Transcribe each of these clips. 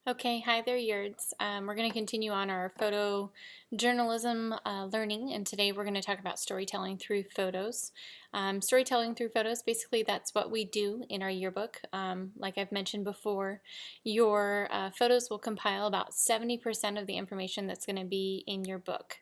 Okay, hi there, Yurds. We're going to continue on our photo journalism learning, and today we're going to talk about storytelling through photos. Storytelling through photos, basically, that's what we do in our yearbook. Like I've mentioned before, your photos will compile about 70% of the information that's going to be in your book.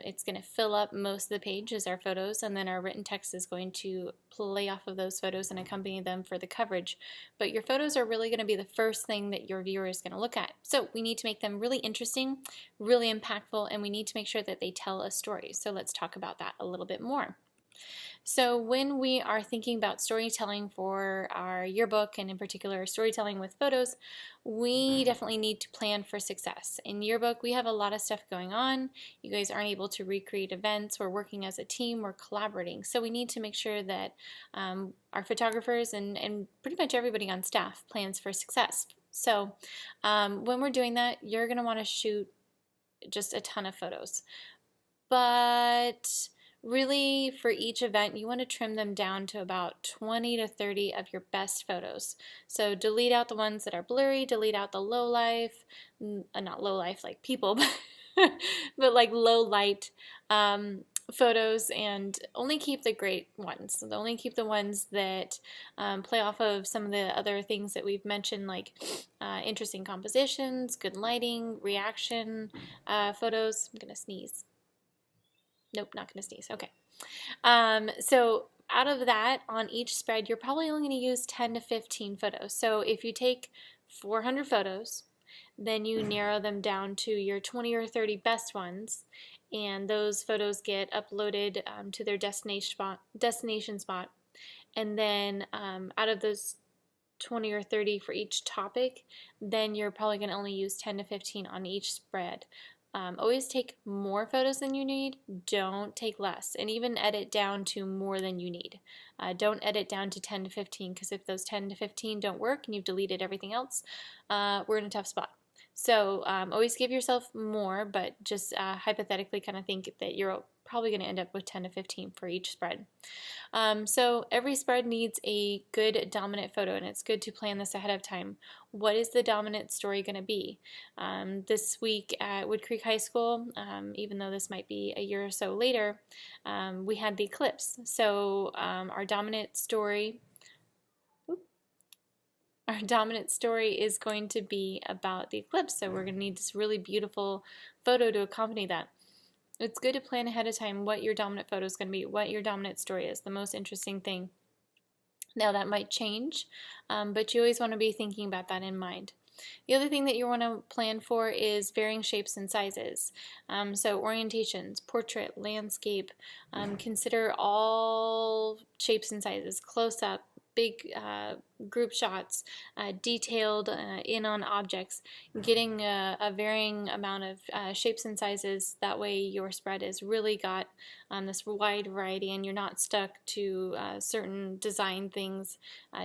It's going to fill up most of the page as our photos, and then our written text is going to play off of those photos and accompany them for the coverage. But your photos are really going to be the first thing that your viewer is going to look at. So we need to make them really interesting, really impactful, and we need to make sure that they tell a story. So let's talk about that a little bit more. So when we are thinking about storytelling for our yearbook, and in particular storytelling with photos, we definitely need to plan for success. In yearbook, we have a lot of stuff going on. You guys aren't able to recreate events. We're working as a team. We're collaborating. So we need to make sure that our photographers and pretty much everybody on staff plans for success. So when we're doing that, you're going to want to shoot just a ton of photos. But really, for each event, you want to trim them down to about 20 to 30 of your best photos. So delete out the ones that are blurry, delete out the low life, not low life like people, but like low light photos, and only keep the great ones. So only keep the ones that play off of some of the other things that we've mentioned, like interesting compositions, good lighting, reaction photos. I'm going to sneeze. Nope, not going to sneeze. Okay. So out of that, on each spread, you're probably only going to use 10 to 15 photos. So if you take 400 photos, then you narrow them down to your 20 or 30 best ones, and those photos get uploaded to their destination spot. And then out of those 20 or 30 for each topic, then you're probably going to only use 10 to 15 on each spread. Always take more photos than you need, don't take less, and even edit down to more than you need. Don't edit down to 10 to 15, because if those 10 to 15 don't work and you've deleted everything else, we're in a tough spot. So always give yourself more, but just hypothetically kind of think that you're probably going to end up with 10 to 15 for each spread. So every spread needs a good dominant photo, and it's good to plan this ahead of time. What is the dominant story going to be? This week at Wood Creek High School, even though this might be a year or so later, we had the eclipse. So our dominant story is going to be about the eclipse. So we're going to need this really beautiful photo to accompany that. It's good to plan ahead of time what your dominant photo is going to be, what your dominant story is, the most interesting thing. Now that might change, but you always want to be thinking about that in mind. The other thing that you want to plan for is varying shapes and sizes. So orientations, portrait, landscape, consider all shapes and sizes, close up, big group shots, detailed in on objects, getting a varying amount of shapes and sizes. That way your spread has really got this wide variety, and you're not stuck to certain design things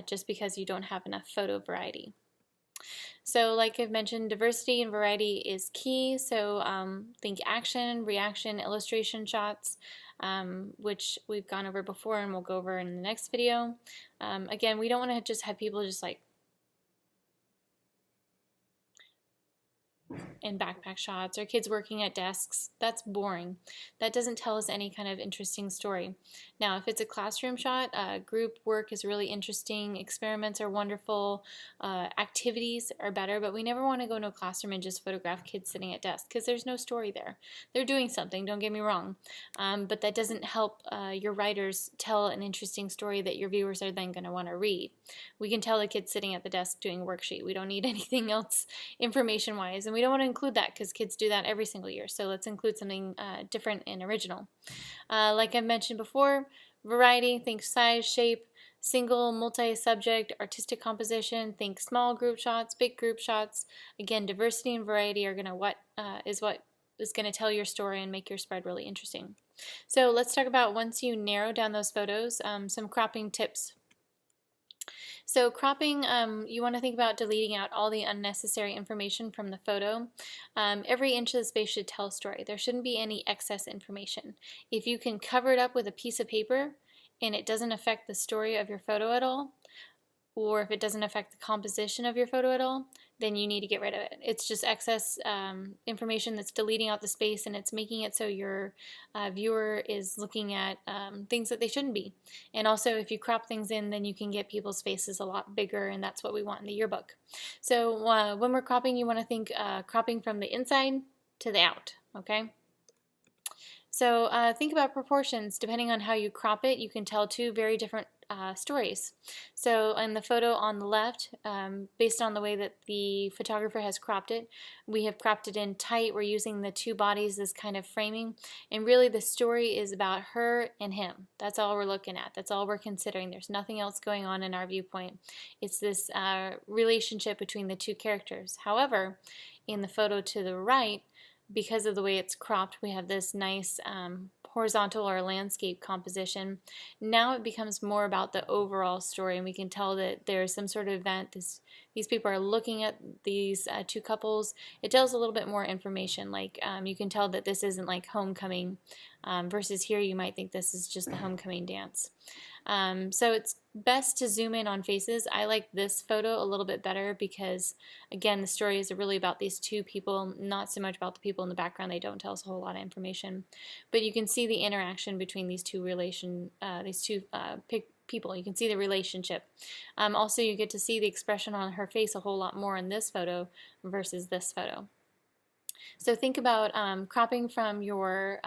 just because you don't have enough photo variety. So like I've mentioned, diversity and variety is key. So think action, reaction, illustration shots, which we've gone over before and we'll go over in the next video. Again, we don't want to just have people just like in backpack shots or kids working at desks. That's boring. That doesn't tell us any kind of interesting story. Now, if it's a classroom shot, group work is really interesting, experiments are wonderful, activities are better, but we never want to go into a classroom and just photograph kids sitting at desks because there's no story there. They're doing something, don't get me wrong, but that doesn't help your writers tell an interesting story that your viewers are then going to want to read. We can tell the kids sitting at the desk doing a worksheet. We don't need anything else information-wise, and we don't want to include that because kids do that every single year. So let's include something different and original. Like I mentioned before, variety, think size, shape, single, multi-subject, artistic composition, think small group shots, big group shots. Again, diversity and variety are what is going to tell your story and make your spread really interesting. So let's talk about, once you narrow down those photos, some cropping tips. So cropping, you want to think about deleting out all the unnecessary information from the photo. Every inch of the space should tell a story. There shouldn't be any excess information. If you can cover it up with a piece of paper and it doesn't affect the story of your photo at all, or if it doesn't affect the composition of your photo at all, then you need to get rid of it. It's just excess information that's deleting out the space, and it's making it so your viewer is looking at things that they shouldn't be. And also, if you crop things in, then you can get people's faces a lot bigger, and that's what we want in the yearbook. So when we're cropping, you want to think cropping from the inside to the out, okay? So think about proportions. Depending on how you crop it, you can tell two very different stories. So in the photo on the left, based on the way that the photographer has cropped it, we have cropped it in tight. We're using the two bodies as kind of framing, and really the story is about her and him. That's all we're looking at. That's all we're considering. There's nothing else going on in our viewpoint. It's this relationship between the two characters. However, in the photo to the right, because of the way it's cropped, we have this nice horizontal or landscape composition. Now it becomes more about the overall story, and we can tell that there's some sort of event. These people are looking at these two couples. It tells a little bit more information, like you can tell that this isn't like homecoming, versus here you might think this is just the homecoming dance. So it's best to zoom in on faces. I like this photo a little bit better because, again, the story is really about these two people, not so much about the people in the background. They don't tell us a whole lot of information. But you can see the interaction between these two people. You can see the relationship. Also, you get to see the expression on her face a whole lot more in this photo versus this photo. So think about cropping from your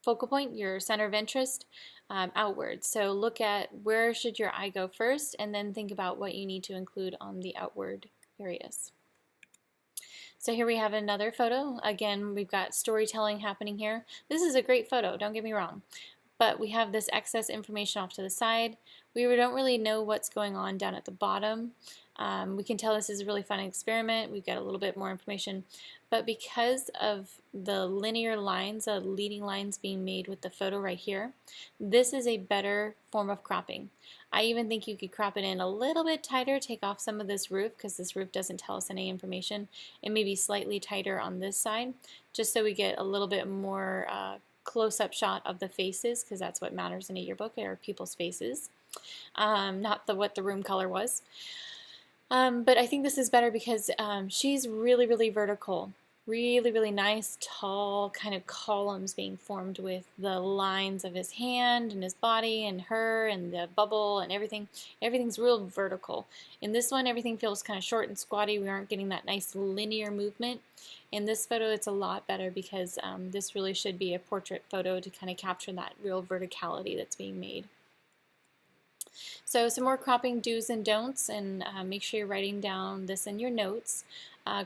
focal point, your center of interest, outward. So look at where should your eye go first, and then think about what you need to include on the outward areas. So here we have another photo. Again, we've got storytelling happening here. This is a great photo, don't get me wrong, but we have this excess information off to the side. We don't really know what's going on down at the bottom. We can tell this is a really fun experiment. We've got a little bit more information, but because of the linear lines, the leading lines being made with the photo right here, this is a better form of cropping. I even think you could crop it in a little bit tighter, take off some of this roof because this roof doesn't tell us any information, and maybe slightly tighter on this side, just so we get a little bit more close-up shot of the faces, because that's what matters in a yearbook, are people's faces, not what the room color was. But I think this is better because she's really, really vertical. Really, really nice, tall kind of columns being formed with the lines of his hand and his body and her and the bubble and everything. Everything's real vertical. In this one, everything feels kind of short and squatty. We aren't getting that nice linear movement. In this photo, it's a lot better because this really should be a portrait photo to kind of capture that real verticality that's being made. So some more cropping do's and don'ts, and make sure you're writing down this in your notes.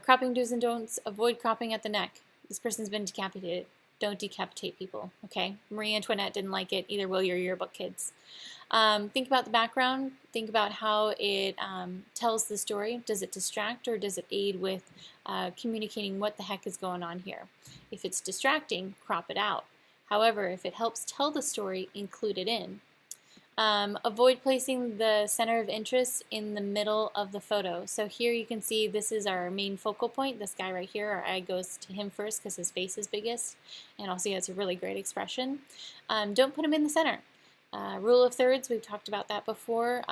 Cropping do's and don'ts: avoid cropping at the neck. This person's been decapitated. Don't decapitate people, okay? Marie Antoinette didn't like it, either will your yearbook kids. Think about the background. Think about how it tells the story. Does it distract or does it aid with communicating what the heck is going on here? If it's distracting, crop it out. However, if it helps tell the story, include it in. Avoid placing the center of interest in the middle of the photo. So here you can see this is our main focal point, this guy right here. Our eye goes to him first because his face is biggest, and also he has a really great expression. Don't put him in the center. Rule of thirds, we've talked about that before.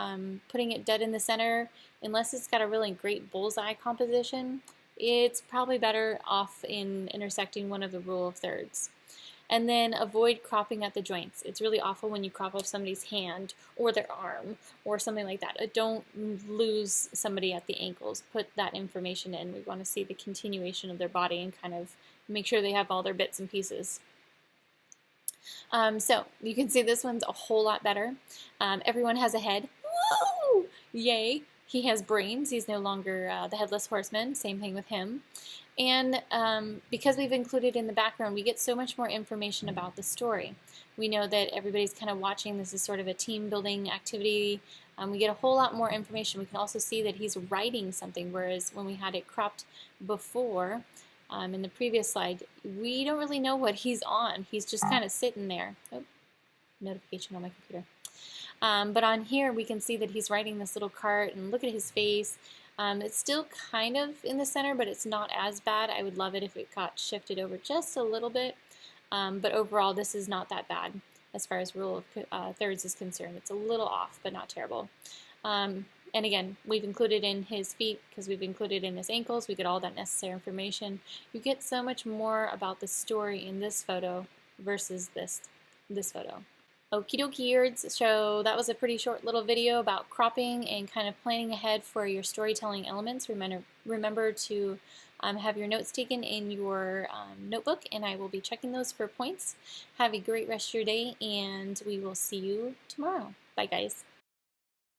Putting it dead in the center, unless it's got a really great bullseye composition, it's probably better off in intersecting one of the rule of thirds. And then avoid cropping at the joints. It's really awful when you crop off somebody's hand or their arm or something like that. Don't lose somebody at the ankles. Put that information in. We want to see the continuation of their body and kind of make sure they have all their bits and pieces. So you can see this one's a whole lot better. Everyone has a head. Woo! Yay! He has brains. He's no longer the Headless Horseman. Same thing with him. And because we've included in the background, we get so much more information about the story. We know that everybody's kind of watching. This is sort of a team building activity. We get a whole lot more information. We can also see that he's writing something, whereas when we had it cropped before, in the previous slide, we don't really know what he's on. He's just kind of sitting there. Oh, notification on my computer. But on here, we can see that he's writing this little cart, and look at his face. It's still kind of in the center, but it's not as bad. I would love it if it got shifted over just a little bit. But overall, this is not that bad as far as rule of thirds is concerned. It's a little off, but not terrible. And again, we've included in his feet because we've included in his ankles. We get all that necessary information. You get so much more about the story in this photo versus this photo. Okie dokie nerds, so that was a pretty short little video about cropping and kind of planning ahead for your storytelling elements. Remember to have your notes taken in your notebook, and I will be checking those for points. Have a great rest of your day, and we will see you tomorrow. Bye guys.